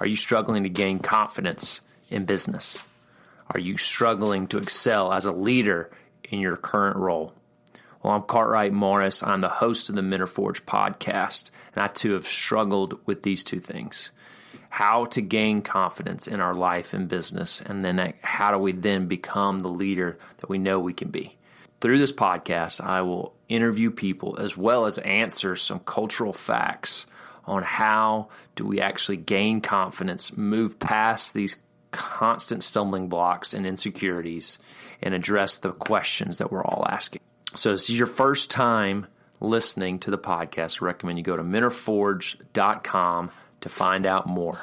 Are you struggling to gain confidence in business? Are you struggling to excel as a leader in your current role? Well, I'm Cartwright Morris. I'm the host of the Men Are Forged podcast, and I too have struggled with these two things. How to gain confidence in our life and business, and then how do we then become the leader that we know we can be? Through this podcast, I will interview people as well as answer some cultural facts on how do we actually gain confidence, move past these constant stumbling blocks and insecurities, and address the questions that we're all asking. So if this is your first time listening to the podcast, I recommend you go to menareforged.com to find out more.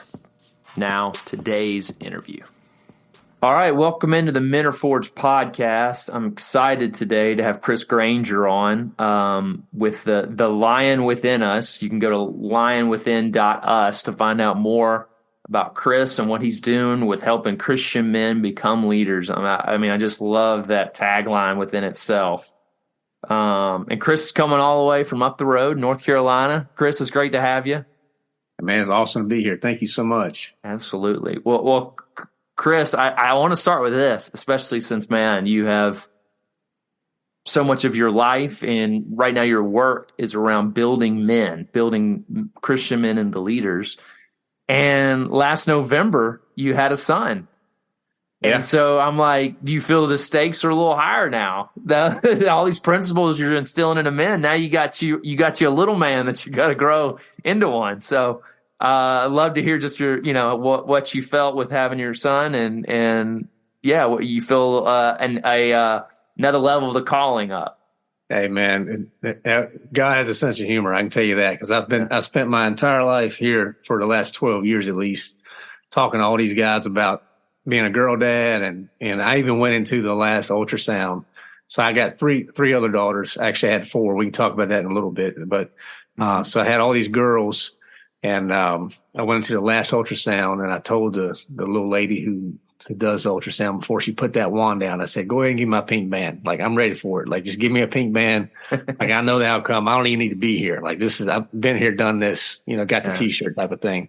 Now, today's interview. All right, welcome into the Men Are Forged podcast. I'm excited today to have Chris Grainger on with the Lion Within Us. You can go to lionwithin.us to find out more about Chris and what he's doing with helping Christian men become leaders. I just love that tagline within itself. And Chris is coming all the way from up the road, North Carolina. Chris, it's great to have you. Man, it's awesome to be here. Thank you so much. Absolutely. Well, Chris, I want to start with this, especially since, man, you have so much of your life and right now your work is around building Christian men into leaders. And last November, you had a son. Yeah. And so I'm like, do you feel the stakes are a little higher now? All these principles you're instilling into men, now you got you a little man that you got to grow into one. So I'd love to hear just your, what you felt with having your son and what you feel another level of the calling up. Hey man, God has a sense of humor. I can tell you that because I spent my entire life here for the last 12 years at least, talking to all these guys about being a girl dad, and I even went into the last ultrasound. So I got three other daughters. Actually, I had four. We can talk about that in a little bit. But so I had all these girls, and I went into the last ultrasound, and I told the little lady who does the ultrasound before she put that wand down, I said, "Go ahead and give me my pink band. Like, I'm ready for it. Like, just give me a pink band. Like, I know the outcome. I don't even need to be here. Like, I've been here, done this. Got the T-shirt type of thing."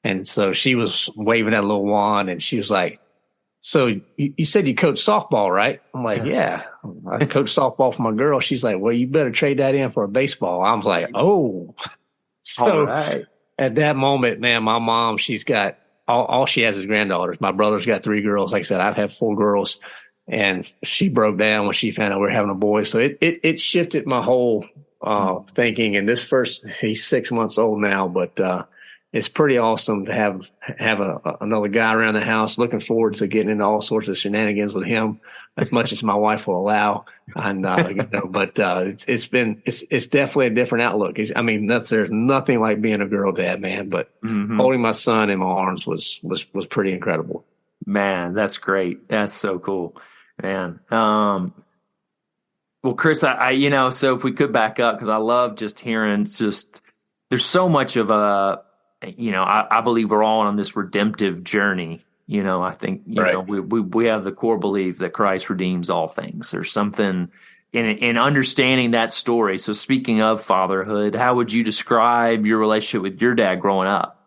And so she was waving that little wand, and she was like, "So you said you coach softball, right?" I'm like, "Yeah, I coach softball for my girl." She's like, "Well, you better trade that in for a baseball." I was like, "Oh." So right. At that moment, man, my mom, she's got all she has is granddaughters. My brother's got three girls. Like I said, I've had four girls, and she broke down when she found out we were having a boy. So it shifted my whole thinking. And he's 6 months old now, but it's pretty awesome to have another guy around the house. Looking forward to getting into all sorts of shenanigans with him as much as my wife will allow. And but it's definitely a different outlook. There's nothing like being a girl dad, man. But holding my son in my arms was pretty incredible. Man, that's great. That's so cool, man. Well, Chris, so if we could back up, because I love just hearing there's so much of I believe we're all on this redemptive journey. I think, we have the core belief that Christ redeems all things. There's something in understanding that story. So speaking of fatherhood, how would you describe your relationship with your dad growing up?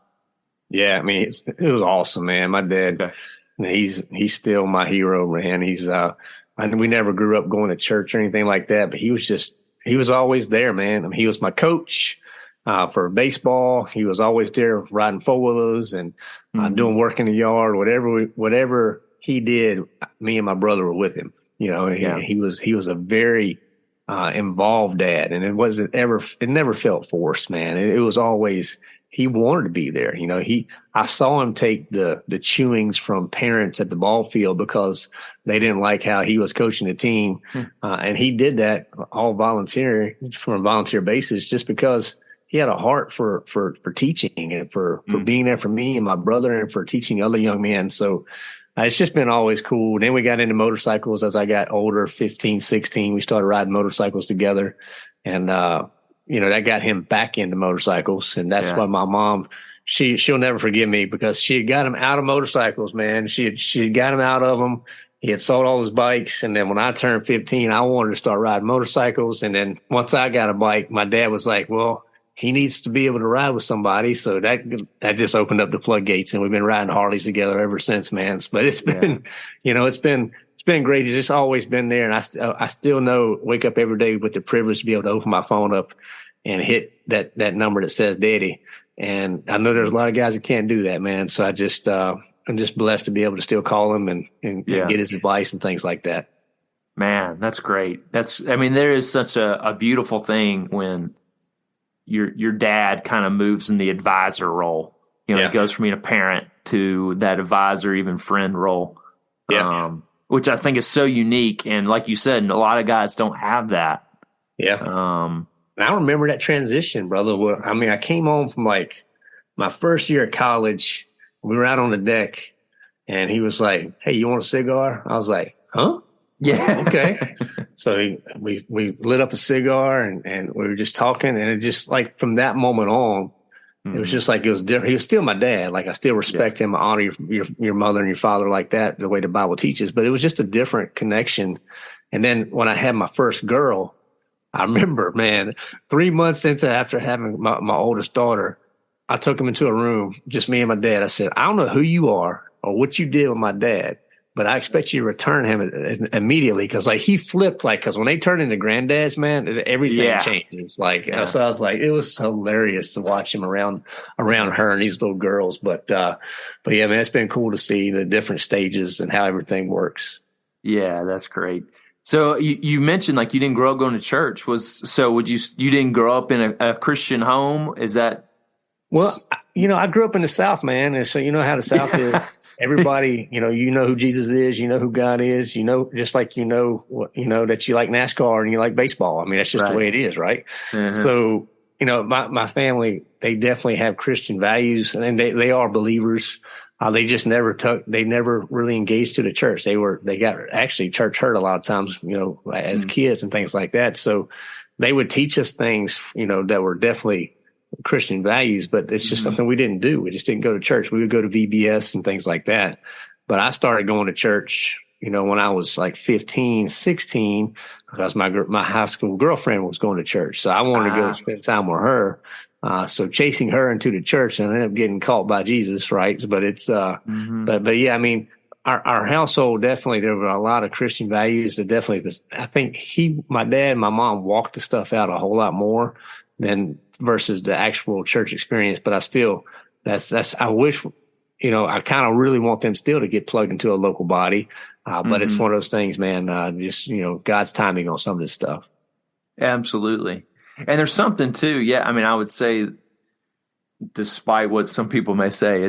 Yeah, it was awesome, man. My dad, he's still my hero, man. We never grew up going to church or anything like that, but he was always there, man. He was my coach. For baseball, he was always there riding four-wheelers and doing work in the yard. Whatever he did, me and my brother were with him. He was a very involved dad, and it never felt forced, man. It was always, he wanted to be there. I saw him take the chewings from parents at the ball field because they didn't like how he was coaching the team, and he did that all volunteer from a volunteer basis just because he had a heart for teaching and for being there for me and my brother and for teaching other young men. So it's just been always cool. Then we got into motorcycles as I got older, 15, 16. We started riding motorcycles together. And, that got him back into motorcycles. And that's why my mom, she'll never forgive me because she had got him out of motorcycles, man. She had got him out of them. He had sold all his bikes. And then when I turned 15, I wanted to start riding motorcycles. And then once I got a bike, my dad was like, "Well, he needs to be able to ride with somebody. So that just opened up the floodgates, and we've been riding Harleys together ever since, man. But it's been, it's been great. It's just always been there. And I still wake up every day with the privilege to be able to open my phone up and hit that number that says Daddy. And I know there's a lot of guys that can't do that, man. So I'm just blessed to be able to still call him and get his advice and things like that. Man, that's great. There is such a beautiful thing when your dad kind of moves in the advisor role. He goes from being a parent to that advisor, even friend role. Yeah. Which I think is so unique. And like you said, a lot of guys don't have that. Yeah. I remember that transition, brother. I came home from like my first year at college. We were out on the deck, and he was like, "Hey, you want a cigar?" I was like, "Huh? Yeah, okay." So we lit up a cigar, and we were just talking, and it just like from that moment on, it was just like it was different. He was still my dad. Like I still respect him. I honor your mother and your father like that, the way the Bible teaches. But it was just a different connection. And then when I had my first girl, I remember, man, 3 months after having my oldest daughter, I took him into a room, just me and my dad. I said, "I don't know who you are or what you did with my dad, but I expect you to return him immediately." Cause like he flipped, cause when they turn into granddads, man, everything changes. So I was like, it was hilarious to watch him around her and these little girls. But yeah, man, it's been cool to see the different stages and how everything works. Yeah, that's great. So you mentioned like you didn't grow up going to church. You didn't grow up in a Christian home? Is that? Well, I grew up in the South, man. And so you know how the South is. Everybody, you know who Jesus is, you know who God is, just like that you like NASCAR and you like baseball. That's just the way it is, right? Mm-hmm. So, my family, they definitely have Christian values, and they are believers. They just never really engaged to the church. They got actually church hurt a lot of times, as kids and things like that. So they would teach us things, that were definitely Christian values, but it's just something we didn't do. We just didn't go to church. We would go to VBS and things like that. But I started going to church, when I was like 15, 16, because my high school girlfriend was going to church. So I wanted to go spend time with her. So chasing her into the church, and I ended up getting caught by Jesus, right? But it's, but yeah, our household, definitely, there were a lot of Christian values that definitely, I think my dad and my mom walked the stuff out a whole lot more than versus the actual church experience. But I still, I wish, I kind of really want them still to get plugged into a local body. But it's one of those things, man, just, God's timing on some of this stuff. Absolutely. And there's something too. Yeah. I would say, despite what some people may say,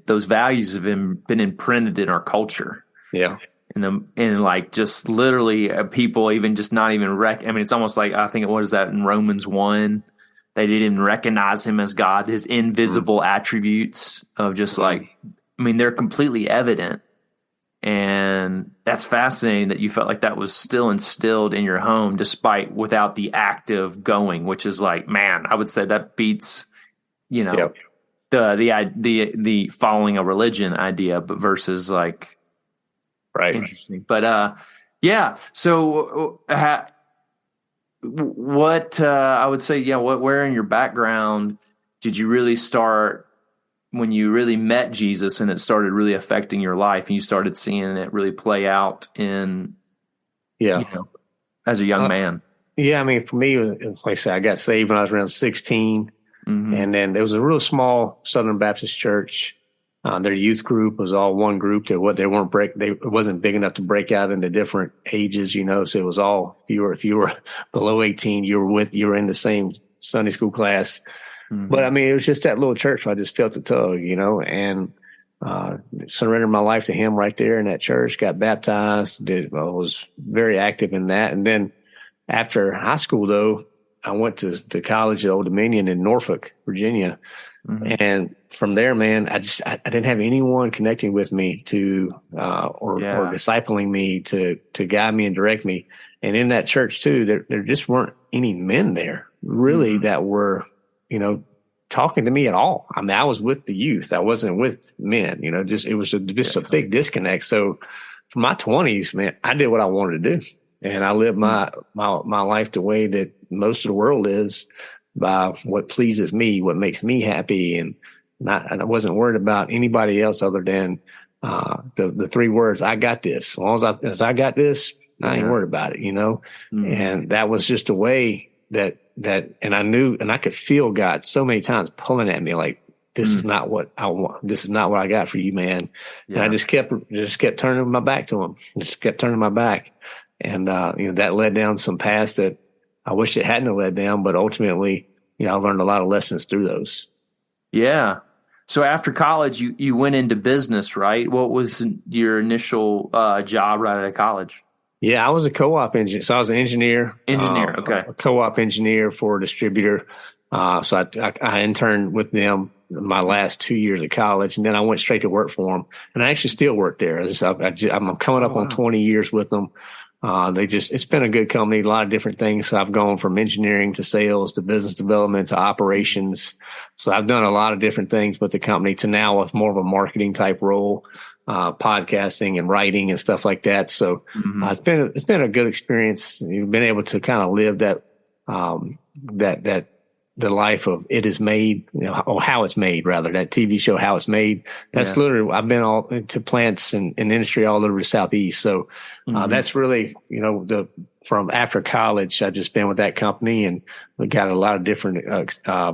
those values have been imprinted in our culture. Yeah. And like just literally people even just not even it's almost like, I think it was that in Romans 1, they didn't even recognize him as God, his invisible attributes of just they're completely evident. And that's fascinating that you felt like that was still instilled in your home, without the act of going, which is like, man, I would say that beats, the following a religion idea, but versus like, right. Interesting. But, yeah. So, what I would say, where in your background did you really start when you really met Jesus and it started really affecting your life and you started seeing it really play out as a young man? Yeah. For me, like I said, I got saved when I was around 16. And then there was a real small Southern Baptist church. Their youth group was all one group. It wasn't big enough to break out into different ages, so it was all, if you were below 18, you were in the same Sunday school class. But it was just that little church where I just felt the tug, and surrendered my life to him right there in that church, got baptized, was very active in that. And then after high school, though, I went to college at Old Dominion in Norfolk, Virginia. And from there, man, I didn't have anyone connecting with me or discipling me to guide me and direct me. And in that church too, there just weren't any men there really that were, talking to me at all. I was with the youth. I wasn't with men, it was just a big disconnect. So for my 20s, man, I did what I wanted to do. And I lived my life the way that most of the world lives. by what pleases me, what makes me happy, and I wasn't worried about anybody else other than the three words, I got this. As long as I got this, I ain't worried about it, And that was just a way that and I knew, and I could feel God so many times pulling at me like, this is not what I want. This is not what I got for you, man. Yeah. And I just kept turning my back to him. Just kept turning my back. And, that led down some paths that I wish it hadn't led down, but ultimately, I learned a lot of lessons through those. Yeah. So after college, you went into business, right? What was your initial job right out of college? Yeah, I was a co-op engineer. So I was an engineer. Okay. A co-op engineer for a distributor. So I interned with them my last 2 years of college, and then I went straight to work for them. And I actually still work there. I'm coming up on 20 years with them. It's been a good company, a lot of different things. So I've gone from engineering to sales to business development to operations. So I've done a lot of different things with the company to now with more of a marketing type role, podcasting and writing and stuff like that. So it's been a good experience. You've been able to kind of live the life of It Is Made, or How It's Made, rather, that TV show, How It's Made. That's literally, I've been all into plants and industry all over the Southeast. So that's really, from after college, I've just been with that company, and we got a lot of different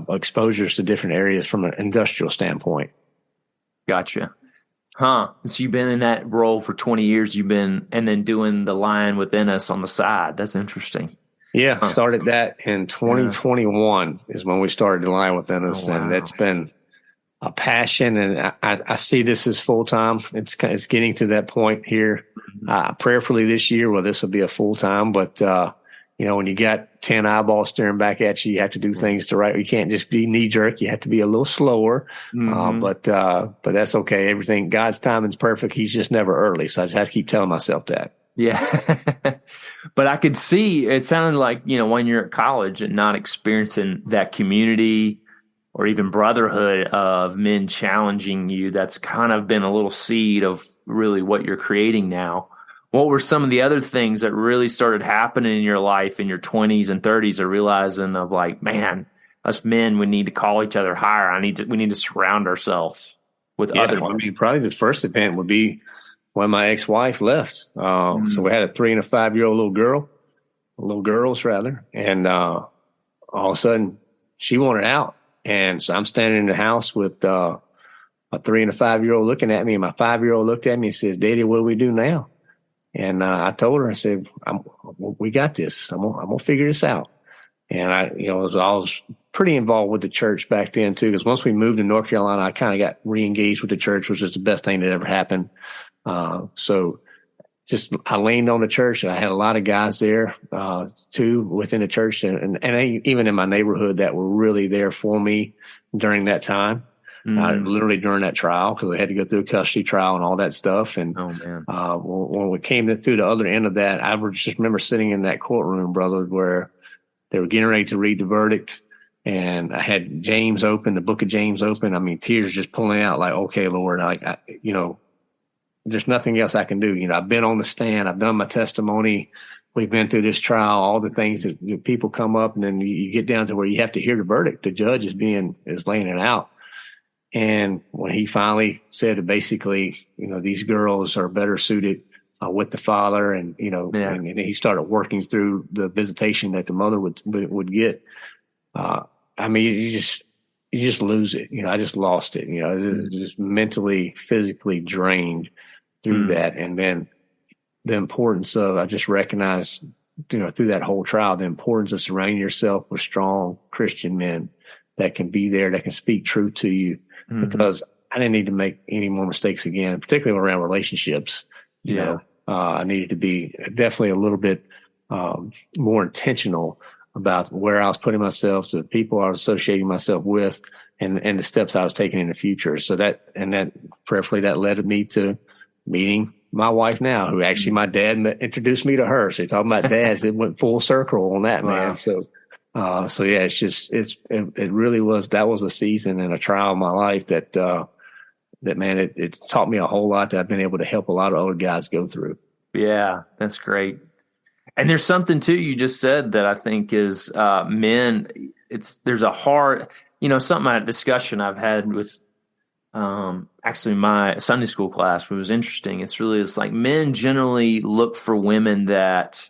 exposures to different areas from an industrial standpoint. Gotcha. So you've been in that role for 20 years, and then doing the line within us on the side. That's interesting. Yeah, started that in 2021 is when we started the line within us, and it's been a passion. And I see this as full time. It's getting to that point here. Prayerfully this year, well, this will be a full time. But when you got 10 eyeballs staring back at you, you have to do things the right way. You can't just be knee jerk. You have to be a little slower. But that's okay. Everything, God's timing's perfect. He's just never early. So I just have to keep telling myself that. Yeah. But I could see it sounded like, when you're at college and not experiencing that community or even brotherhood of men challenging you, that's kind of been a little seed of really what you're creating now. What were some of the other things that really started happening in your life in your 20s and 30s of realizing of like, man, us men, we need to call each other higher. We need to surround ourselves with other men. I mean, probably the first event would be when my ex-wife left. So we had a 3 and a 5-year-old little girls rather. And all of a sudden she wanted out. And so I'm standing in the house with a 3 and a 5-year-old looking at me. And my 5-year-old looked at me and says, Daddy, what do we do now? And I told her, I said, we got this. I'm going to figure this out. And I was pretty involved with the church back then too, because once we moved to North Carolina, I kind of got re-engaged with the church, which was the best thing that ever happened. So just I leaned on the church, and I had a lot of guys there too within the church, and even in my neighborhood that were really there for me during that time. Literally during that trial, because we had to go through a custody trial and all that stuff. And when we came through the other end of that, I just remember sitting in that courtroom, brother, where they were getting ready to read the verdict. And I had James open, the book of James open. I mean, tears just pulling out like, okay, Lord, there's nothing else I can do. I've been on the stand. I've done my testimony. We've been through this trial, all the things that people come up, and then you get down to where you have to hear the verdict. The judge is laying it out. And when he finally said that basically, these girls are better suited with the father, and and he started working through the visitation that the mother would get. I mean, you just lose it. I just lost it. Just mentally, physically drained through that, and then the importance of I just recognized, through that whole trial, the importance of surrounding yourself with strong Christian men that can be there, that can speak truth to you. Because I didn't need to make any more mistakes again, particularly around relationships. I needed to be definitely a little bit more intentional about where I was putting myself, the people I was associating myself with, and the steps I was taking in the future. So that prayerfully that led me to meeting my wife now, who actually my dad introduced me to her. So you're talking about dads, it went full circle on that, man. Wow. So yeah, it really was, that was a season and a trial in my life that man, it taught me a whole lot that I've been able to help a lot of other guys go through. Yeah, that's great. And there's something too you just said that I think is men. There's a hard, something, a discussion I've had with actually my Sunday school class, which was interesting. It's like men generally look for women that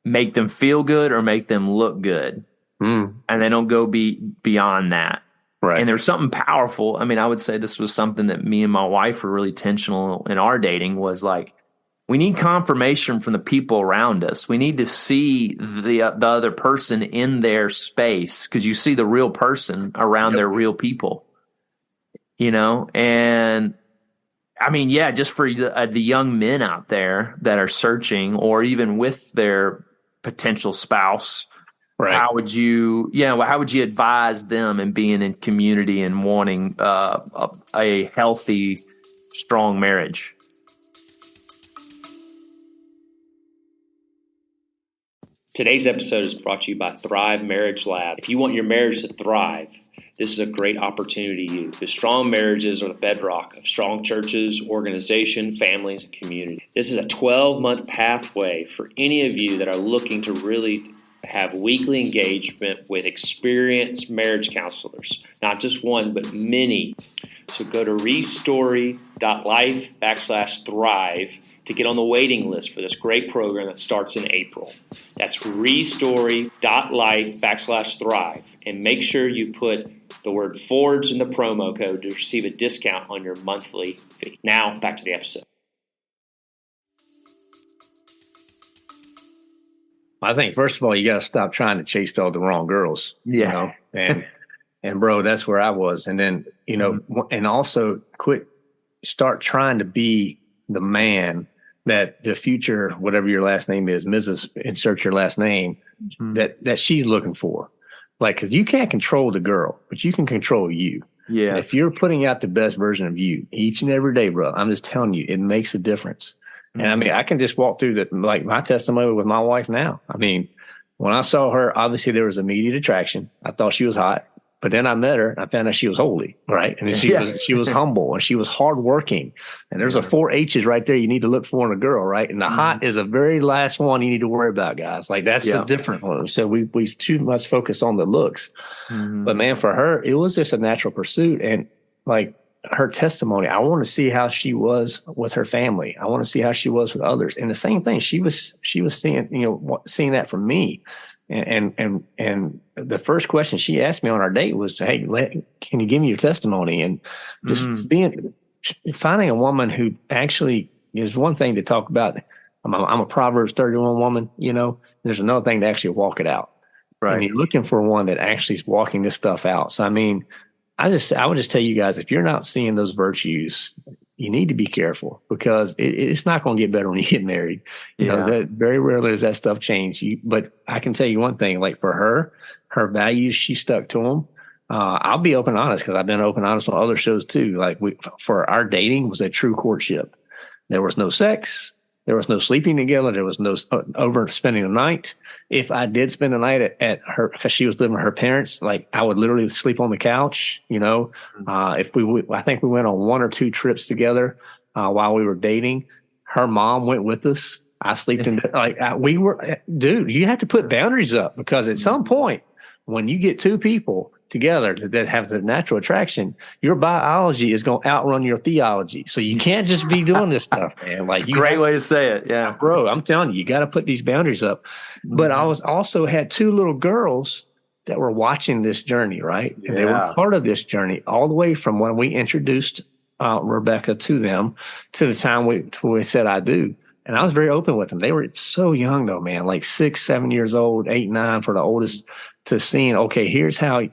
make them feel good or make them look good, and they don't go beyond that. Right. And there's something powerful. I mean, I would say this was something that me and my wife were really intentional in our dating, was like, we need confirmation from the people around us. We need to see the other person in their space, because you see the real person around their real people, and I mean, yeah, just for the young men out there that are searching, or even with their potential spouse, right. How would you advise them in being in community and wanting a healthy, strong marriage? Today's episode is brought to you by Thrive Marriage Lab. If you want your marriage to thrive, this is a great opportunity to you, because strong marriages are the bedrock of strong churches, organization, families, and community. This is a 12-month pathway for any of you that are looking to really have weekly engagement with experienced marriage counselors, not just one, but many. So go to restory.life/thrive to get on the waiting list for this great program that starts in April. That's restory.life/thrive. And make sure you put the word Forge in the promo code to receive a discount on your monthly fee. Now, back to the episode. I think, first of all, you got to stop trying to chase all the wrong girls. Yeah. And bro, that's where I was. And then, and also start trying to be the man that the future, whatever your last name is, Mrs. insert your last name, that she's looking for. Like, because you can't control the girl, but you can control you. Yeah. And if you're putting out the best version of you each and every day, bro, I'm just telling you, it makes a difference. And I mean, I can just walk through like my testimony with my wife now. I mean, when I saw her, obviously there was immediate attraction. I thought she was hot, but then I met her and I found out she was holy, right? And she was humble, and she was hardworking. And there's a 4 H's right there you need to look for in a girl, right? And the hot is the very last one you need to worry about, guys. Like, that's the different one. So we've too much focused on the looks. But man, for her, it was just a natural pursuit. And like, her testimony, I want to see how she was with her family. I want to see how she was with others. And the same thing, she was seeing that from me. And the first question she asked me on our date was, "Hey, can you give me your testimony?" And just finding a woman who actually is one thing to talk about. I'm a Proverbs 31 woman, there's another thing to actually walk it out. Right. And you're looking for one that actually is walking this stuff out. So, I mean, I would just tell you guys, if you're not seeing those virtues, you need to be careful, because it's not going to get better when you get married. That very rarely does that stuff change. But I can tell you one thing, like for her values, she stuck to them. I'll be open and honest, because I've been open and honest on other shows too. Like, for our dating was a true courtship. There was no sex. There was no sleeping together. There was no over spending the night. If I did spend the night at her, because she was living with her parents, like, I would literally sleep on the couch. I think we went on 1 or 2 trips together while we were dating. Her mom went with us. I slept in dude, you have to put boundaries up, because at some point, when you get 2 people together that have the natural attraction, your biology is going to outrun your theology. So you can't just be doing this stuff, man. Like, it's a great way to say it. Yeah, bro, I'm telling you got to put these boundaries up. But I was also had 2 little girls that were watching this journey, right? And they were part of this journey all the way from when we introduced Rebekah to them to the time we said I do. And I was very open with them. They were so young though, man, like 6, 7 years old, 8, 9 for the oldest, to seeing, okay, here's how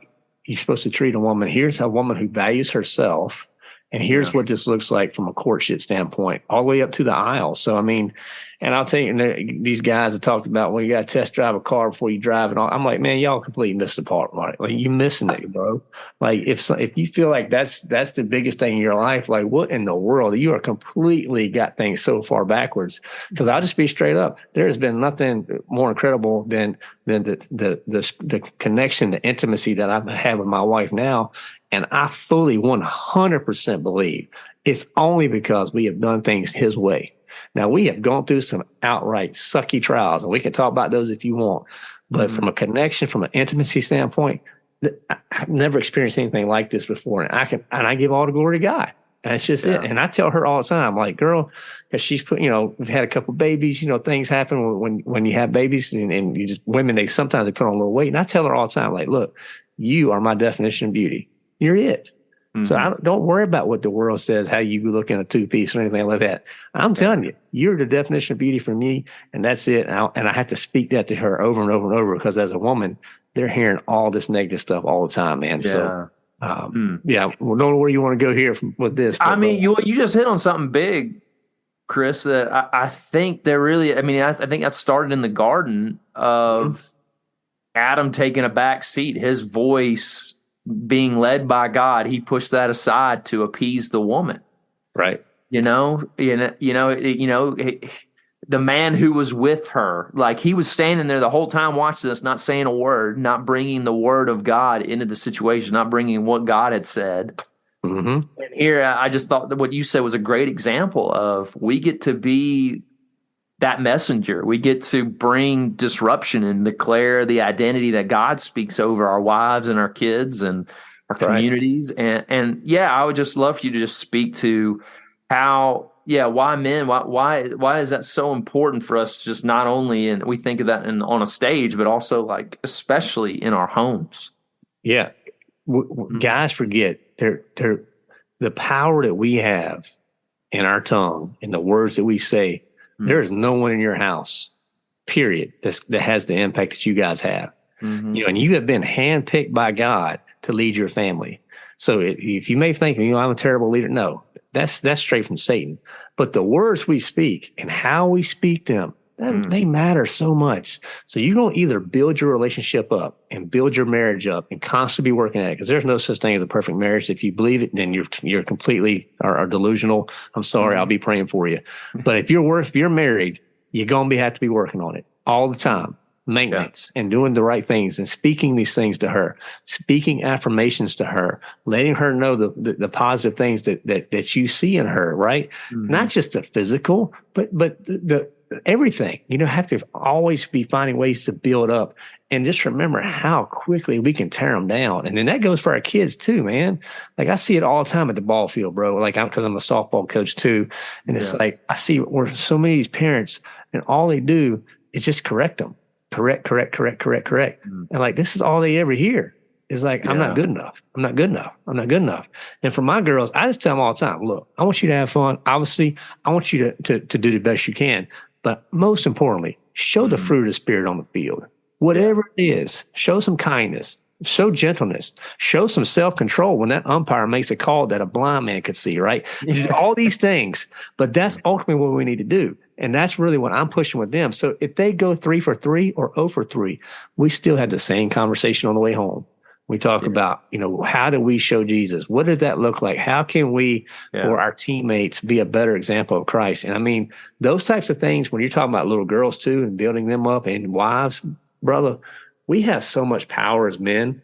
you're supposed to treat a woman. Here's a woman who values herself. And here's what this looks like from a courtship standpoint, all the way up to the aisle. So, I mean, and I'll tell you, these guys have talked about when you got to test drive a car before you drive it. I'm like, man, y'all completely missed the part, right? Like, you missing it, bro. Like, if you feel like that's the biggest thing in your life, like, what in the world? You are completely got things so far backwards. Because I'll just be straight up. There has been nothing more incredible than the connection, the intimacy that I have with my wife now. And I fully 100% believe it's only because we have done things His way. Now, we have gone through some outright sucky trials, and we can talk about those if you want. But from a connection, from an intimacy standpoint, I've never experienced anything like this before. And I give all the glory to God. And that's just it. And I tell her all the time, like, girl, because she's put, we've had a couple of babies, things happen when you have babies and you just, women, sometimes they put on a little weight. And I tell her all the time, like, look, you are my definition of beauty. You're it. So don't worry about what the world says, how you look in a two-piece or anything like that. I'm telling you, you're the definition of beauty for me, and that's it. And I have to speak that to her over and over and over, because as a woman, they're hearing all this negative stuff all the time, man. Yeah. So, well, don't know where you want to go here with this. I mean, you just hit on something big, Chris, that I think they're really, I think that started in the garden of Adam taking a back seat, his voice being led by God. He pushed that aside to appease the woman. Right. The man who was with her, like, he was standing there the whole time watching this, not saying a word, not bringing the word of God into the situation, not bringing what God had said. And here, I just thought that what you said was a great example of, we get to be that messenger. We get to bring disruption and declare the identity that God speaks over our wives and our kids and our communities. And I would just love for you to just speak to how, why men, why is that so important for us, just not only, and we think of that on a stage, but also, like, especially in our homes. Yeah. Guys forget the power that we have in our tongue and the words that we say. There is no one in your house, period, that has the impact that you guys have. And you have been handpicked by God to lead your family. So if you may think, I'm a terrible leader, no, that's straight from Satan. But the words we speak and how we speak them, they matter so much. So you're going to either build your relationship up and build your marriage up and constantly be working at it, because there's no such thing as a perfect marriage. If you believe it, then you're completely are delusional. I'm sorry. I'll be praying for you. But if you're married, you're going to have to be working on it all the time. Maintenance and doing the right things and speaking these things to her, speaking affirmations to her, letting her know the positive things that you see in her, right? Not just the physical, but the everything. Have to always be finding ways to build up, and just remember how quickly we can tear them down. And then that goes for our kids too, man. Like, I see it all the time at the ball field, bro. Like, because I'm a softball coach too. And it's like, I see where so many of these parents, and all they do is just correct them. Correct. And like, this is all they ever hear. It's like, I'm not good enough. I'm not good enough. I'm not good enough. And for my girls, I just tell them all the time, look, I want you to have fun. Obviously, I want you to do the best you can. But most importantly, show the fruit of the Spirit on the field. Whatever it is, show some kindness, show gentleness, show some self-control when that umpire makes a call that a blind man could see, right? All these things. But that's ultimately what we need to do. And that's really what I'm pushing with them. So if they go 3 for 3 or 0 for 3, we still have the same conversation on the way home. We talk about, how do we show Jesus? What does that look like? How can we, for our teammates, be a better example of Christ? And I mean, those types of things, when you're talking about little girls too and building them up, and wives, brother, we have so much power as men,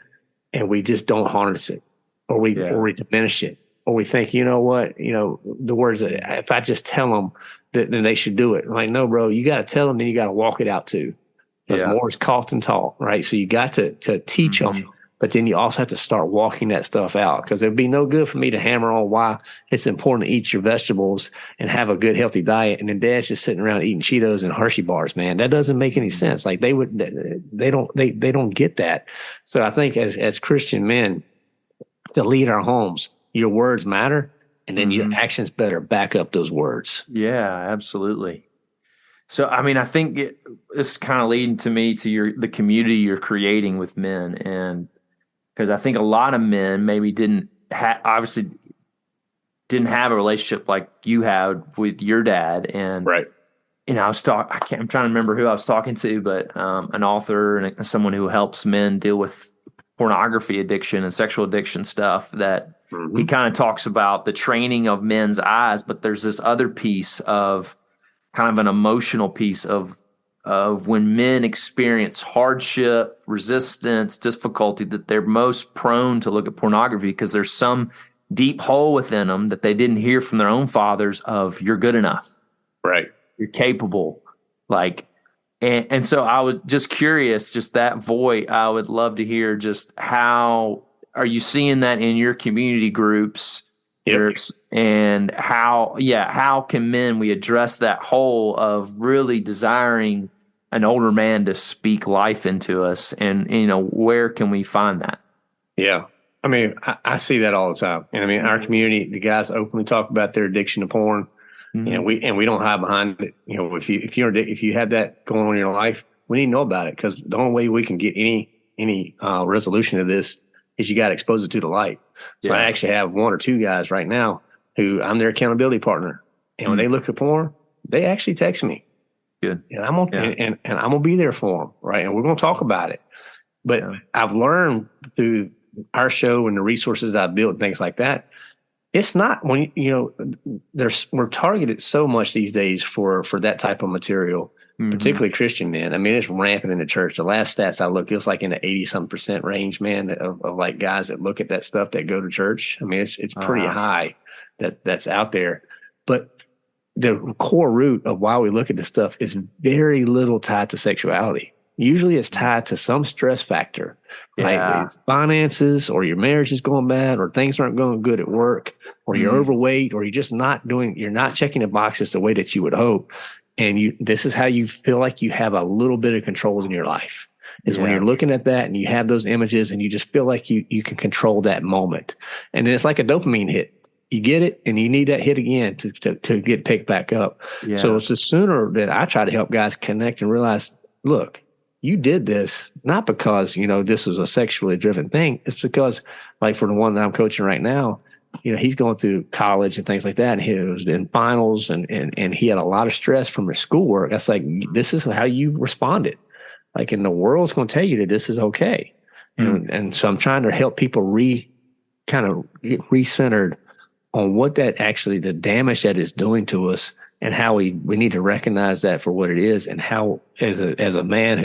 and we just don't harness it, or we diminish it, or we think, the words that if I just tell them, then they should do it. I'm like, no, bro, you got to tell them, then you got to walk it out too. Because more is caught than taught, right? So you got to teach them. But then you also have to start walking that stuff out, because it'd be no good for me to hammer on why it's important to eat your vegetables and have a good, healthy diet. And then dad's just sitting around eating Cheetos and Hershey bars, man. That doesn't make any sense. Like, they don't get that. So I think as Christian men, to lead our homes, your words matter, and then your actions better back up those words. Yeah, absolutely. So, I mean, I think it's kind of leading to me to the community you're creating with men. And because I think a lot of men maybe obviously didn't have a relationship like you had with your dad. And, I'm trying to remember who I was talking to, but an author and someone who helps men deal with pornography addiction and sexual addiction stuff, that he kind of talks about the training of men's eyes, but there's this other piece of kind of an emotional piece of when men experience hardship, resistance, difficulty, that they're most prone to look at pornography, because there's some deep hole within them that they didn't hear from their own fathers of, you're good enough. Right. You're capable. Like, and so I was just curious, just that voice, I would love to hear just how are you seeing that in your community groups? Yep. And how can men, we address that whole of really desiring an older man to speak life into us, and, where can we find that? Yeah. I mean, I see that all the time. And I mean, our community, the guys openly talk about their addiction to porn. Mm-hmm. We don't hide behind it. If you have that going on in your life, we need to know about it, because the only way we can get any resolution to this is you got to expose it to the light. So I actually have one or two guys right now who I'm their accountability partner, and when they look at porn, they actually text me. Good. And I'm and I'm gonna be there for them, right? And we're gonna talk about it. But I've learned through our show and the resources that I've built and things like that, it's not when we're targeted so much these days for that type of material, particularly Christian men. I mean, it's rampant in the church. The last stats I looked, it was like in the 80-some% range, man, of like guys that look at that stuff that go to church. I mean, it's pretty high that's out there. But the core root of why we look at this stuff is very little tied to sexuality. Usually it's tied to some stress factor, right? It's finances, or your marriage is going bad, or things aren't going good at work, or you're overweight, or you're not checking the boxes the way that you would hope. And this is how you feel like you have a little bit of control in your life, is when you're looking at that and you have those images and you just feel like you can control that moment. And then it's like a dopamine hit. You get it, and you need that hit again to get picked back up. Yeah. So it's the sooner that I try to help guys connect and realize, look, you did this not because, this is a sexually driven thing. It's because, like, for the one that I'm coaching right now, he's going through college and things like that. And he was in finals and he had a lot of stress from his schoolwork. That's like, this is how you responded. Like, and the world's going to tell you that this is okay. And so I'm trying to help people kind of get recentered on what that actually, the damage that is doing to us, and how we need to recognize that for what it is, and how, as a man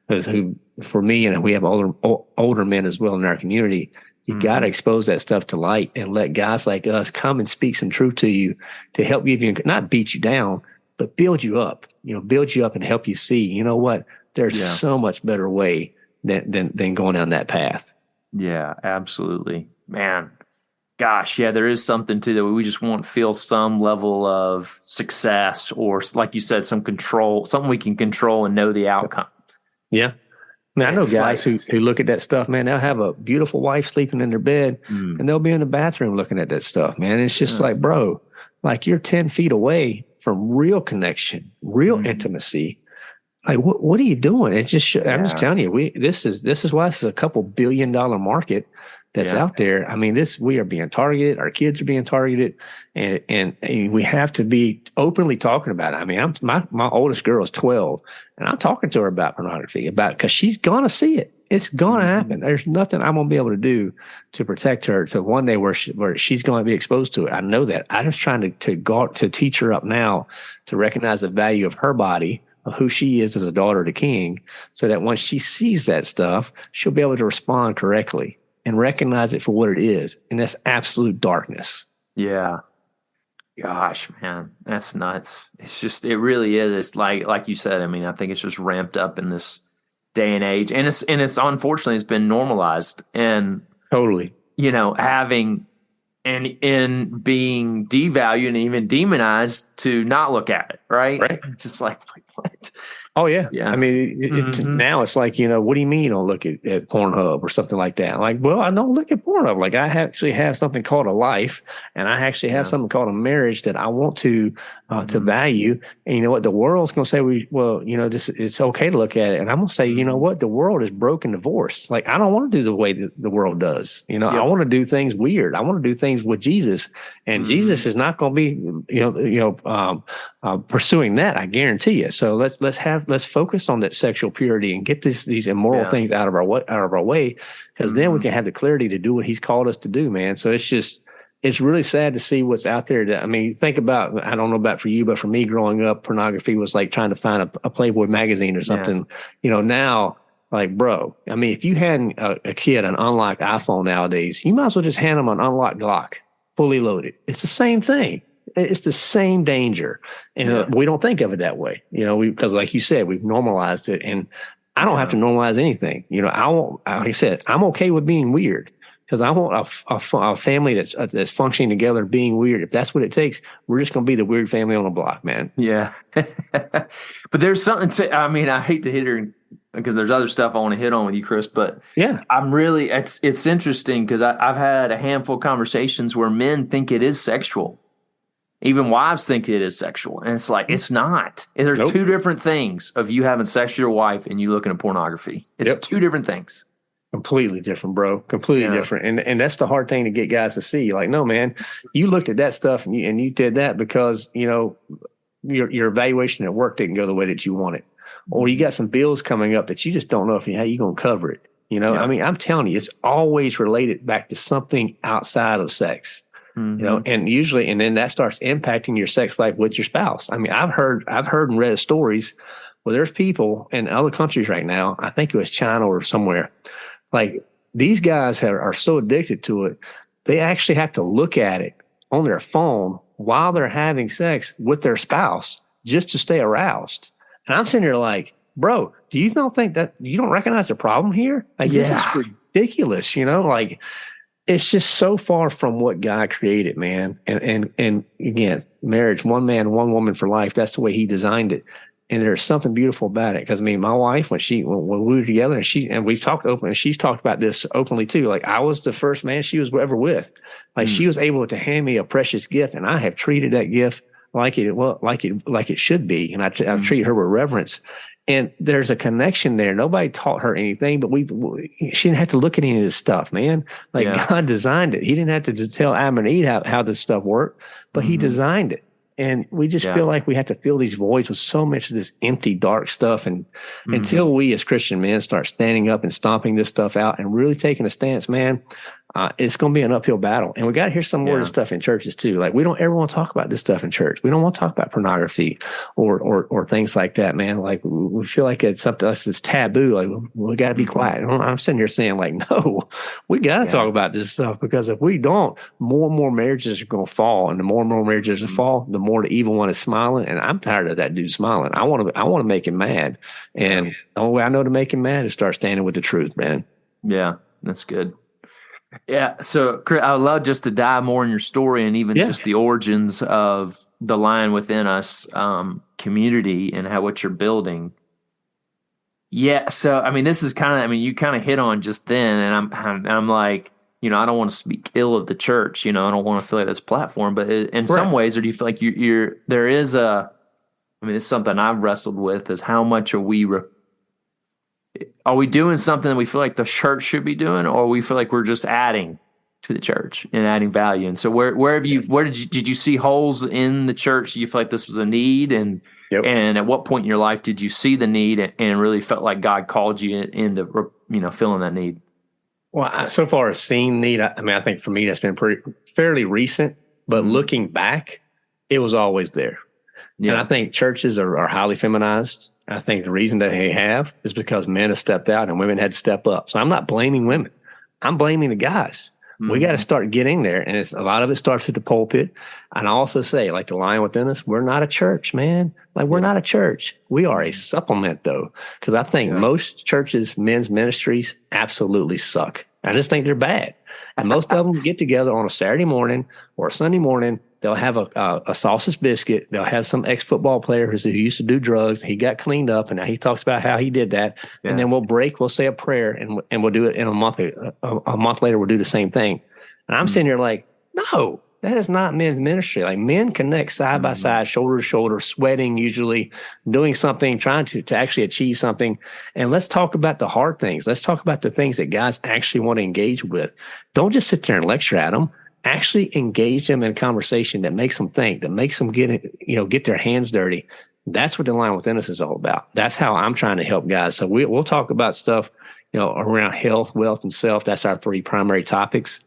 who for me, and we have older men as well in our community, you got to expose that stuff to light and let guys like us come and speak some truth to you, to help you, not beat you down, but build you up. Build you up and help you see, you know what, there's so much better way than going down that path. Yeah, absolutely, man. Gosh, yeah, there is something to that. We just want to feel some level of success, or, like you said, some control, something we can control and know the outcome. Yeah. I know guys who look at that stuff, man. They'll have a beautiful wife sleeping in their bed, and they'll be in the bathroom looking at that stuff, man. It's just like, bro, like, you're 10 feet away from real connection, real intimacy. Like, what are you doing? It just, I'm just telling you, this is why this is a couple $1 billion market that's out there. I mean, we are being targeted. Our kids are being targeted, and we have to be openly talking about it. I mean, my oldest girl is 12, and I'm talking to her about pornography, because she's gonna see it. It's gonna happen. There's nothing I'm gonna be able to do to protect her to one day where she's going to be exposed to it. I know that. I'm just trying to teach her up now to recognize the value of her body, of who she is as a daughter of the King, so that once she sees that stuff, she'll be able to respond correctly and recognize it for what it is. And that's absolute darkness. Yeah. Gosh, man, that's nuts. It's just, it really is. It's like you said, I mean, I think it's just ramped up in this day and age. And it's unfortunately, it's been normalized, and totally, having, and in being devalued and even demonized to not look at it. Right. Just like, what? Oh, yeah. I mean, now it's like, what do you mean you don't look at Pornhub or something like that? Like, well, I don't look at Pornhub. Like, I actually have something called a life, and I actually have something called a marriage that I want to value. And you know what? The world's going to say, it's okay to look at it. And I'm going to say, you know what? The world is broken divorce. Like, I don't want to do the way that the world does. I want to do things weird. I want to do things with Jesus. And Jesus is not going to be, pursuing that. I guarantee you. So let's focus on that sexual purity and get these immoral things out of our way, because then we can have the clarity to do what He's called us to do, man. So it's really sad to see what's out there. I mean, think about, I don't know about for you, but for me growing up, pornography was like trying to find a Playboy magazine or something. Now, like, bro, I mean, if you had a kid an unlocked iPhone nowadays, you might as well just hand them an unlocked Glock, fully loaded. It's the same thing. it's the same danger. And we don't think of it that way, because like you said, we've normalized it, and I don't have to normalize anything. Like I said, I'm okay with being weird, because I want a family that's functioning together, being weird. If that's what it takes, we're just going to be the weird family on the block, man. Yeah. But there's something I hate to hit her because there's other stuff I want to hit on with you, Chris, but yeah, it's interesting because I've had a handful of conversations where men think it is sexual. Even wives think it is sexual. And it's like, it's not. And there's two different things of you having sex with your wife and you looking at pornography. It's two different things. Completely different, bro. Completely different. And that's the hard thing to get guys to see. Like, no, man, you looked at that stuff and you did that because, your evaluation at work didn't go the way that you wanted. Or you got some bills coming up that you just don't know how you're going to cover it. I'm telling you, it's always related back to something outside of sex. And usually, and then that starts impacting your sex life with your spouse. I've heard and read stories where there's people in other countries right now, I think it was China or somewhere, like these guys are so addicted to it, they actually have to look at it on their phone while they're having sex with their spouse just to stay aroused. And I'm sitting there like, bro, do you don't think that you don't recognize the problem here? Like, this is ridiculous, like, it's just so far from what God created, man. And again, marriage, one man, one woman for life. That's the way he designed it. And there's something beautiful about it. Because my wife, when we were together, and we've talked openly, and she's talked about this openly too. Like, I was the first man she was ever with. Like, she was able to hand me a precious gift, and I have treated that gift like it should be. And I've treated her with reverence. And there's a connection there. Nobody taught her anything, but she didn't have to look at any of this stuff, man. Like, God designed it. He didn't have to tell Adam and Eve how this stuff worked, but he designed it. And we just feel like we have to fill these voids with so much of this empty, dark stuff. And until we as Christian men start standing up and stomping this stuff out and really taking a stance, man, it's going to be an uphill battle. And we got to hear some more of this stuff in churches too. Like, we don't ever want to talk about this stuff in church. We don't want to talk about pornography or things like that, man. Like, we feel like it's up to us. It's taboo. Like, we got to be quiet. I'm sitting here saying, like, no, we got to talk about this stuff, because if we don't, more and more marriages are going to fall. And the more and more marriages that fall, the more the evil one is smiling. And I'm tired of that dude smiling. I want to make him mad. And the only way I know to make him mad is start standing with the truth, man. Yeah, that's good. Yeah, so Chris, I would love just to dive more in your story and even just the origins of the Lion Within Us community and what you're building. Yeah, so this is kind of, you kind of hit on just then, and I'm like, I don't want to speak ill of the church, I don't want to feel like that's a platform, but in some ways, or do you feel like there is it's something I've wrestled with, is how much are we doing something that we feel like the church should be doing, or we feel like we're just adding to the church and adding value? And so where did you see holes in the church? Do you feel like this was a need? And at what point in your life did you see the need and really felt like God called you into, filling that need? Well, so far as seeing need, I think for me, that's been fairly recent, but looking back, it was always there. Yeah. And I think churches are highly feminized. I think the reason that they have is because men have stepped out and women had to step up. So I'm not blaming women. I'm blaming the guys. We got to start getting there. And a lot of it starts at the pulpit. And I also say, like the Lion Within Us, we're not a church, man. Like, we're not a church. We are a supplement, though. Because I think most churches, men's ministries, absolutely suck. I just think they're bad. And most of them get together on a Saturday morning or a Sunday morning. They'll have a sausage biscuit. They'll have some ex-football player who used to do drugs. He got cleaned up, and now he talks about how he did that. Yeah. And then we'll say a prayer, and we'll do it in a month. A month later, we'll do the same thing. And I'm sitting here like, no, that is not men's ministry. Like, men connect side by side, shoulder to shoulder, sweating, usually doing something, trying to actually achieve something. And let's talk about the hard things. Let's talk about the things that guys actually want to engage with. Don't just sit there and lecture at them. Actually engage them in conversation that makes them think, that makes them get their hands dirty. That's what the Lion Within Us is all about. That's how I'm trying to help guys. So we'll talk about stuff, around health, wealth, and self. That's our three primary topics.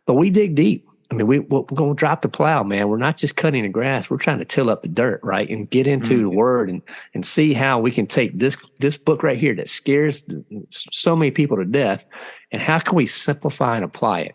But we dig deep. We're going to drop the plow, man. We're not just cutting the grass. We're trying to till up the dirt, right? And get into the word and see how we can take this book right here that scares so many people to death, and how can we simplify and apply it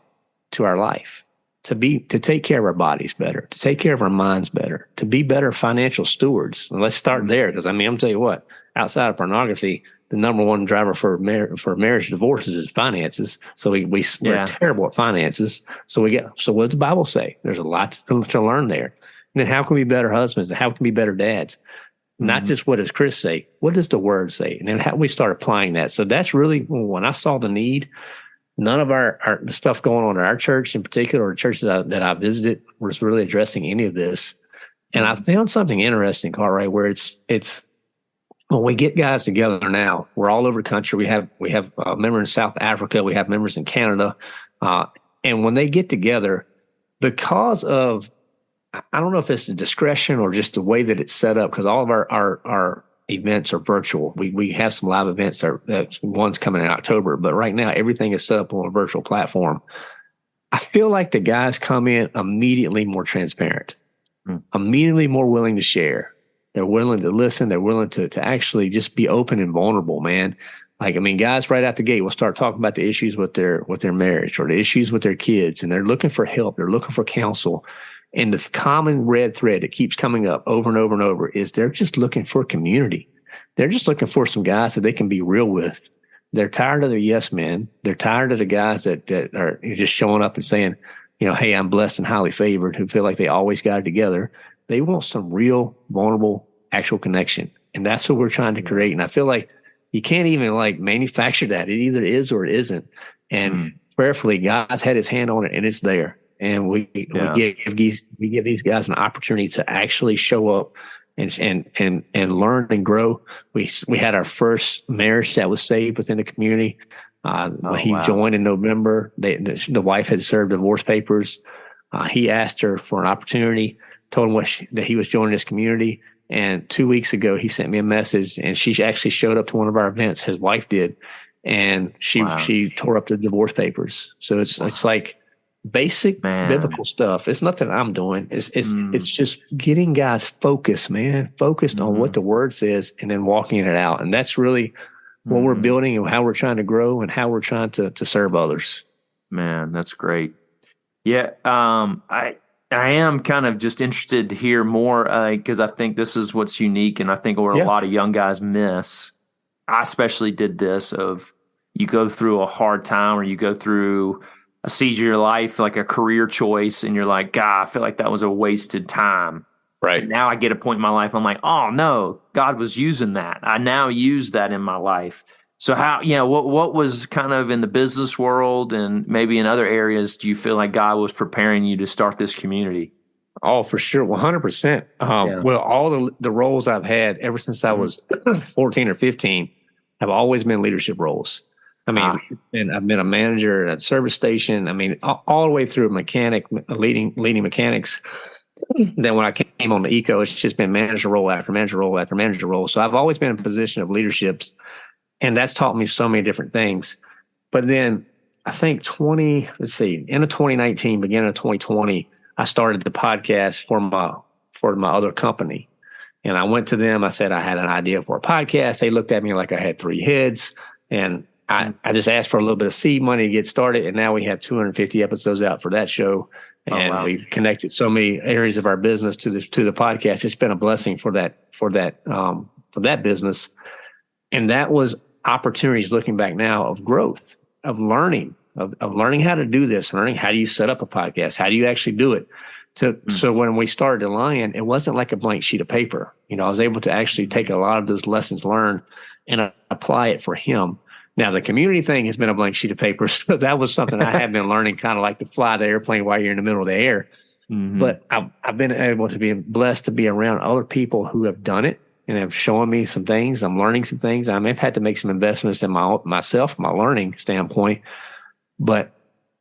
to our life to take care of our bodies better, to take care of our minds better, to be better financial stewards. And let's start there, because I'm gonna tell you what, outside of pornography, the number one driver for marriage divorces is finances. So we're terrible at finances. So what does the Bible say? There's a lot to learn there. And then how can we be better husbands? How can we be better dads? Not just what does Chris say, what does the word say? And then how we start applying that. So that's really, when I saw the need, none of the stuff going on in our church in particular, or churches that I visited, was really addressing any of this. And I found something interesting, Cartwright, where it's when we get guys together now, we're all over the country. We have members in South Africa, we have members in Canada, and when they get together, because of, I don't know if it's the discretion or just the way that it's set up, because all of our events are virtual. We have some live events that one's coming in October, but right now everything is set up on a virtual platform. I feel like the guys come in immediately more transparent, immediately more willing to share. They're willing to listen. They're willing to actually just be open and vulnerable, man. Like, I mean, guys right out the gate will start talking about the issues with their marriage or the issues with their kids, and they're looking for help. They're looking for counsel. And the common red thread that keeps coming up over and over and over is they're just looking for community. They're just looking for some guys that they can be real with. They're tired of the yes men. They're tired of the guys that are just showing up and saying, hey, I'm blessed and highly favored, who feel like they always got it together. They want some real, vulnerable, actual connection. And that's what we're trying to create. And I feel like you can't even manufacture that. It either is or it isn't. And prayerfully, God's had his hand on it, and it's there. And we give these guys an opportunity to actually show up and learn and grow. We had our first marriage that was saved within the community. He joined in November. The wife had served divorce papers. He asked her for an opportunity, told him that he was joining this community. And 2 weeks ago, he sent me a message, and she actually showed up to one of our events. His wife did, and she tore up the divorce papers. So it's like basic biblical stuff. It's nothing I'm doing. It's just getting guys focused, man, focused on what the word says, and then walking it out. And that's really what we're building, and how we're trying to grow, and how we're trying to serve others. Man, that's great. Yeah, I am kind of just interested to hear more, because I think this is what's unique, and I think what a lot of young guys miss. I especially did this of, you go through a hard time, or you go through a siege of your life, like a career choice, and you're like, God, I feel like that was a wasted time. Right. And now I get a point in my life, I'm like, oh no, God was using that. I now use that in my life. So how, what was kind of in the business world and maybe in other areas, do you feel like God was preparing you to start this community? Oh, for sure. 100%. Well, all the roles I've had ever since I was 14 or 15 have always been leadership roles. I mean, and I've been a manager at a service station. I mean, all the way through mechanic, leading mechanics. Then when I came on the eco, it's just been manager role after manager role after manager role. So I've always been in a position of leaderships. And that's taught me so many different things. But then I think end of 2019, beginning of 2020, I started the podcast for my other company. And I went to them. I said I had an idea for a podcast. They looked at me like I had three heads. And I just asked for a little bit of seed money to get started. And now we have 250 episodes out for that show. And we've connected so many areas of our business to the podcast. It's been a blessing for that business. And that was opportunities, looking back now, of growth, of learning, of learning how to do this, learning how do you set up a podcast, how do you actually do it. So when we started Lion, it wasn't like a blank sheet of paper. I was able to actually take a lot of those lessons learned and apply it for him. Now, the community thing has been a blank sheet of paper. So that was something I have been learning, kind of like to fly the airplane while you're in the middle of the air. But I've been able to be blessed to be around other people who have done it and have shown me some things. I'm learning some things. I've had to make some investments in myself, my learning standpoint, but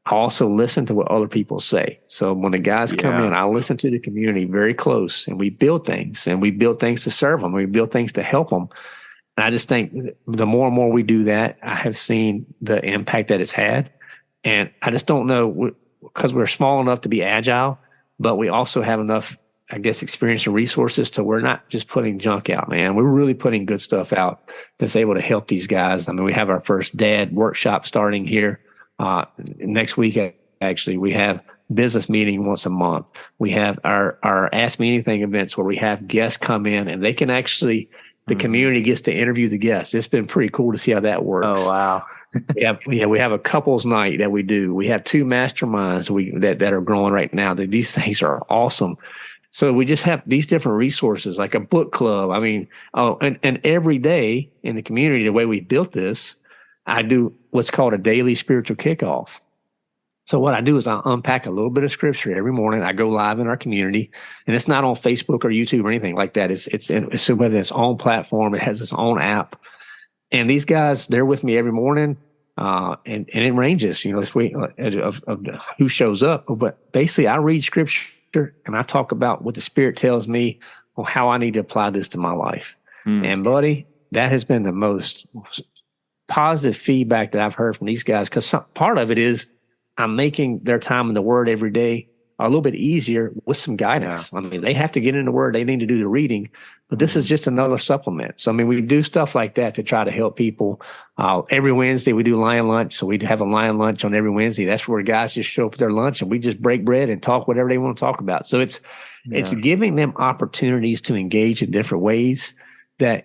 I also listen to what other people say. So when the guys come in, I listen to the community very close, and we build things to serve them. We build things to help them. And I just think the more and more we do that, I have seen the impact that it's had. And I just don't know, because we're small enough to be agile, but we also have enough, I guess, experience and resources to we're not just putting junk out, man. We're really putting good stuff out that's able to help these guys. I mean, we have our first dad workshop starting here next week. Actually, we have business meeting once a month. We have our Ask Me Anything events where we have guests come in and they can actually, the community gets to interview the guests. It's been pretty cool to see how that works. Oh, wow. we have a couples night that we do. We have 2 masterminds that are growing right now. These things are awesome. So we just have these different resources, like a book club. I mean, and every day in the community, the way we built this, I do what's called a daily spiritual kickoff. So what I do is I unpack a little bit of scripture every morning. I go live in our community, and it's not on Facebook or YouTube or anything like that. It's with its own platform. It has its own app, and these guys, they're with me every morning, and it ranges, this week of who shows up. But basically, I read scripture and I talk about what the Spirit tells me on how I need to apply this to my life. And buddy, that has been the most positive feedback that I've heard from these guys, because part of it is I'm making their time in the Word every day a little bit easier with some guidance. I mean, they have to get in the Word. They need to do the reading, but this is just another supplement. So, I mean, we do stuff like that to try to help people. Every Wednesday we do Lion Lunch. So we have a Lion Lunch on every Wednesday. That's where guys just show up with their lunch and we just break bread and talk whatever they want to talk about. So it's giving them opportunities to engage in different ways that,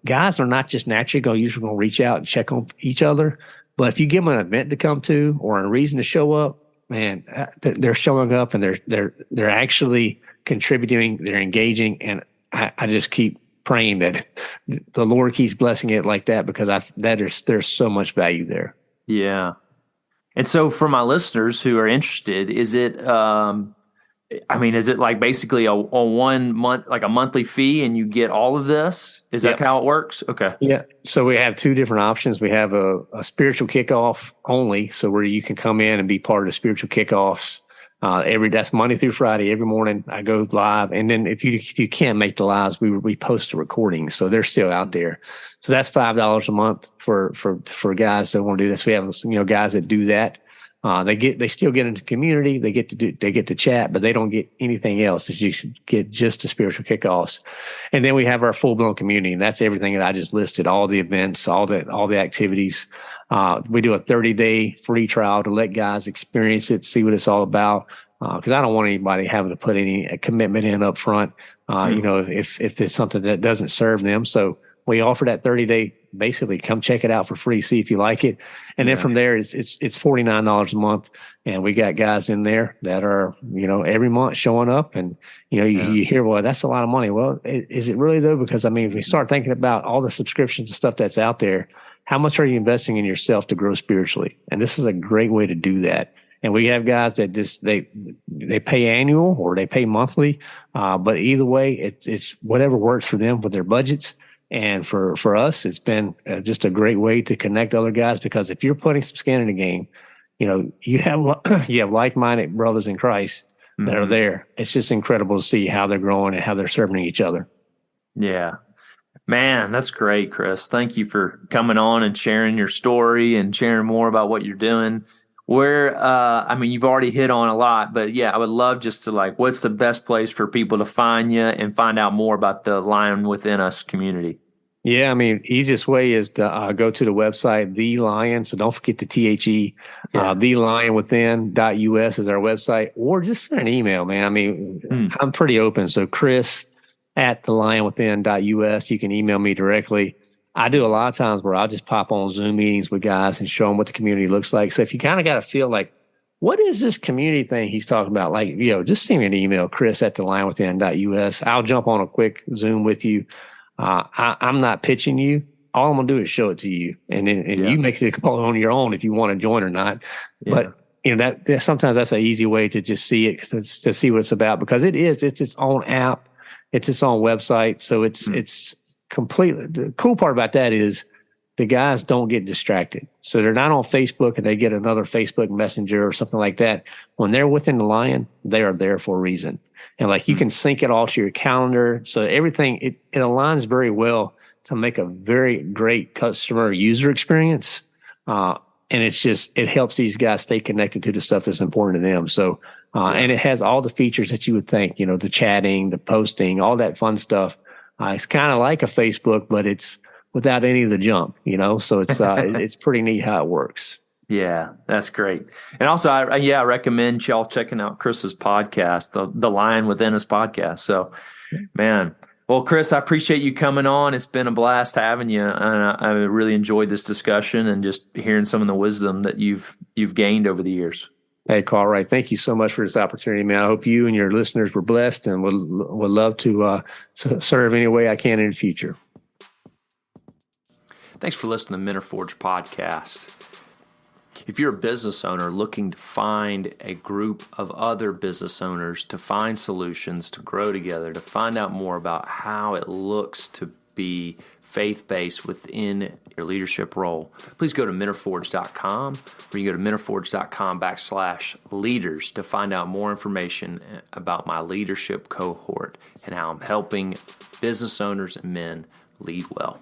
guys are not just naturally going to reach out and check on each other. But if you give them an event to come to or a reason to show up, man, they're showing up and they're actually contributing. They're engaging, and I just keep praying that the Lord keeps blessing it like that, because there's so much value there. Yeah, and so for my listeners who are interested, is it? Is it like basically a 1 month, like a monthly fee, and you get all of this? Is that how it works? Okay. Yeah. So we have 2 different options. We have a spiritual kickoff only, so where you can come in and be part of the spiritual kickoffs. That's Monday through Friday. Every morning I go live, and then if you can't make the lives, we post the recordings, so they're still out there. So that's $5 a month for guys that want to do this. We have guys that do that. They still get into the community. They get to chat, but they don't get anything else. You should get just the spiritual kickoffs. And then we have our full blown community, and that's everything that I just listed, all the events, all the activities. We do a 30-day free trial to let guys experience it, see what it's all about. Because I don't want anybody having to put any commitment in up front, if it's something that doesn't serve them. So we offer that 30-day, basically come check it out for free, see if you like it. And then from there, it's $49 a month. And we got guys in there that are, every month showing up, and, you hear, well, that's a lot of money. Well, is it really though? Because if we start thinking about all the subscriptions and stuff that's out there, how much are you investing in yourself to grow spiritually? And this is a great way to do that. And we have guys that just, they pay annual or they pay monthly. But either way, it's whatever works for them with their budgets. And for us, it's been just a great way to connect other guys, because if you're putting some skin in the game, you have like-minded brothers in Christ that are there. It's just incredible to see how they're growing and how they're serving each other. Yeah. Man, that's great, Chris. Thank you for coming on and sharing your story and sharing more about what you're doing. You've already hit on a lot, but I would love just to what's the best place for people to find you and find out more about the Lion Within Us community? Yeah, easiest way is to go to the website, The Lion. So don't forget the THE. TheLionWithin.us is our website, or just send an email, man. I'm pretty open. So Chris@TheLionWithin.us. You can email me directly. I do a lot of times where I'll just pop on Zoom meetings with guys and show them what the community looks like. So if you kind of got to feel like, what is this community thing he's talking about? Just send me an email, Chris@TheLionWithin.us. I'll jump on a quick Zoom with you. I'm not pitching you. All I'm going to do is show it to you. And you make the call on your own if you want to join or not. Yeah. But that sometimes that's an easy way to just see it, to see what it's about, because it's its own app. It's its own website. So it's completely, the cool part about that is the guys don't get distracted. So they're not on Facebook and they get another Facebook Messenger or something like that. When they're within the Lion, they are there for a reason. And you can sync it all to your calendar. So everything, it aligns very well to make a very great customer user experience. And it helps these guys stay connected to the stuff that's important to them. So, and it has all the features that you would think, the chatting, the posting, all that fun stuff. It's kind of like a Facebook, but it's without any of the junk, so it's it's pretty neat how it works. Yeah, that's great. And also, I recommend y'all checking out Chris's podcast, the Lion Within Us podcast. So, man, well, Chris, I appreciate you coming on. It's been a blast having you, and I really enjoyed this discussion and just hearing some of the wisdom that you've gained over the years. Hey, Cartwright, thank you so much for this opportunity, man. I hope you and your listeners were blessed, and would love to serve any way I can in the future. Thanks for listening to the Men Are Forged podcast. If you're a business owner looking to find a group of other business owners, to find solutions, to grow together, to find out more about how it looks to be faith-based within your leadership role, please go to menarforged.com, or you go to menarforged.com/leaders to find out more information about my leadership cohort and how I'm helping business owners and men lead well.